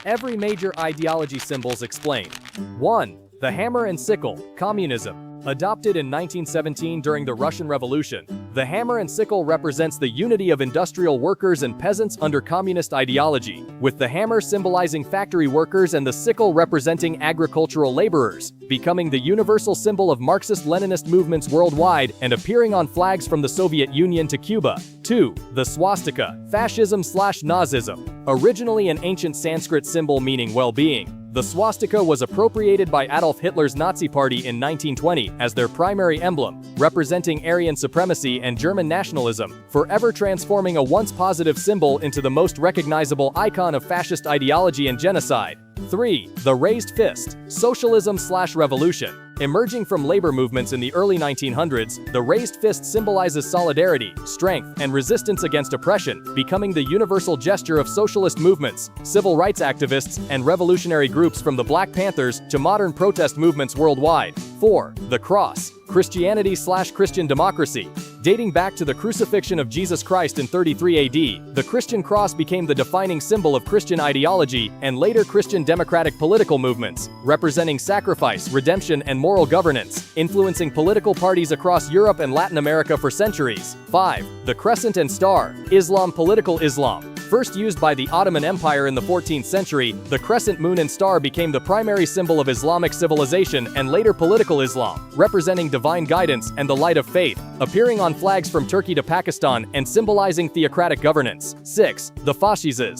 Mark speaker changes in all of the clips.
Speaker 1: Every major ideology symbols explained. 1. The hammer and sickle, communism. Adopted in 1917 during the Russian Revolution, the hammer and sickle represents the unity of industrial workers and peasants under communist ideology, with the hammer symbolizing factory workers and the sickle representing agricultural laborers, becoming the universal symbol of Marxist-Leninist movements worldwide and appearing on flags from the Soviet Union to Cuba. 2. The swastika, fascism/Nazism. Originally an ancient Sanskrit symbol meaning well-being, the swastika was appropriated by Adolf Hitler's Nazi Party in 1920 as their primary emblem, representing Aryan supremacy and German nationalism, forever transforming a once positive symbol into the most recognizable icon of fascist ideology and genocide. 3. The raised fist, socialism/revolution. Emerging from labor movements in the early 1900s, the raised fist symbolizes solidarity, strength, and resistance against oppression, becoming the universal gesture of socialist movements, civil rights activists, and revolutionary groups from the Black Panthers to modern protest movements worldwide. 4. The cross, Christianity/Christian democracy. Dating back to the crucifixion of Jesus Christ in 33 AD, the Christian cross became the defining symbol of Christian ideology and later Christian democratic political movements, representing sacrifice, redemption, and moral governance, influencing political parties across Europe and Latin America for centuries. 5. The crescent and star, Islam, political Islam. First used by the Ottoman Empire in the 14th century, the crescent moon and star became the primary symbol of Islamic civilization and later political Islam, representing divine guidance and the light of faith, appearing on flags from Turkey to Pakistan and symbolizing theocratic governance. 6. The fascism,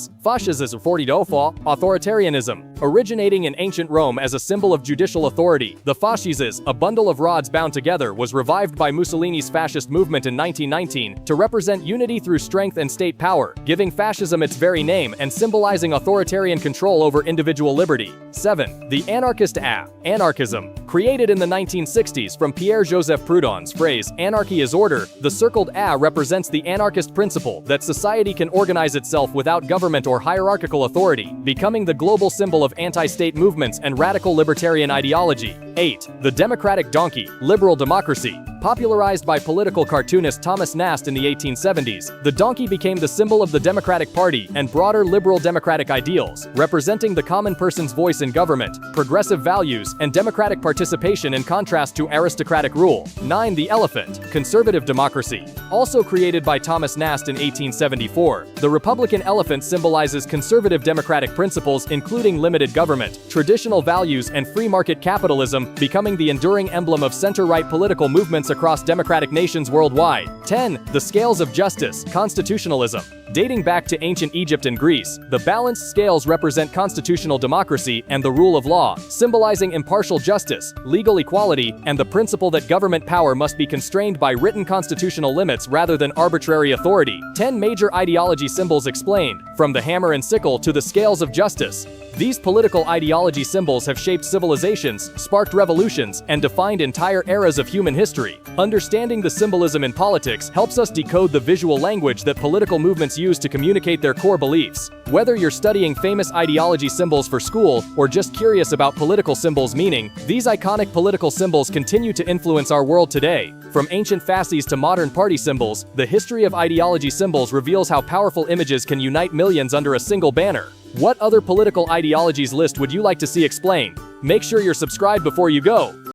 Speaker 1: authoritarianism. Originating in ancient Rome as a symbol of judicial authority, the fascism, a bundle of rods bound together, was revived by Mussolini's fascist movement in 1919 to represent unity through strength and state power, giving fascism its very name and symbolizing authoritarian control over individual liberty. 7. The anarchist anarchism. Created in the 1960s from Pierre-Joseph Proudhon's phrase, "Anarchy is order," the circled A represents the anarchist principle that society can organize itself without government or hierarchical authority, becoming the global symbol of anti-state movements and radical libertarian ideology. 8. The democratic donkey, liberal democracy. Popularized by political cartoonist Thomas Nast in the 1870s, the donkey became the symbol of the Democratic Party and broader liberal democratic ideals, representing the common person's voice in government, progressive values, and democratic participation in contrast to aristocratic rule. 9. The elephant, conservative democracy. Also created by Thomas Nast in 1874, the Republican elephant symbolizes conservative democratic principles including limited government, traditional values, and free market capitalism, becoming the enduring emblem of center-right political movements across democratic nations worldwide. 10. The scales of justice, constitutionalism. Dating back to ancient Egypt and Greece, the balanced scales represent constitutional democracy and the rule of law, symbolizing impartial justice, legal equality, and the principle that government power must be constrained by written constitutional limits rather than arbitrary authority. 10 major ideology symbols explained, from the hammer and sickle to the scales of justice. These political ideology symbols have shaped civilizations, sparked revolutions, and defined entire eras of human history. Understanding the symbolism in politics helps us decode the visual language that political movements use to communicate their core beliefs. Whether you're studying famous ideology symbols for school or just curious about political symbols' meaning, these iconic political symbols continue to influence our world today. From ancient fasces to modern party symbols, the history of ideology symbols reveals how powerful images can unite millions under a single banner. What other political ideologies list would you like to see explained? Make sure you're subscribed before you go.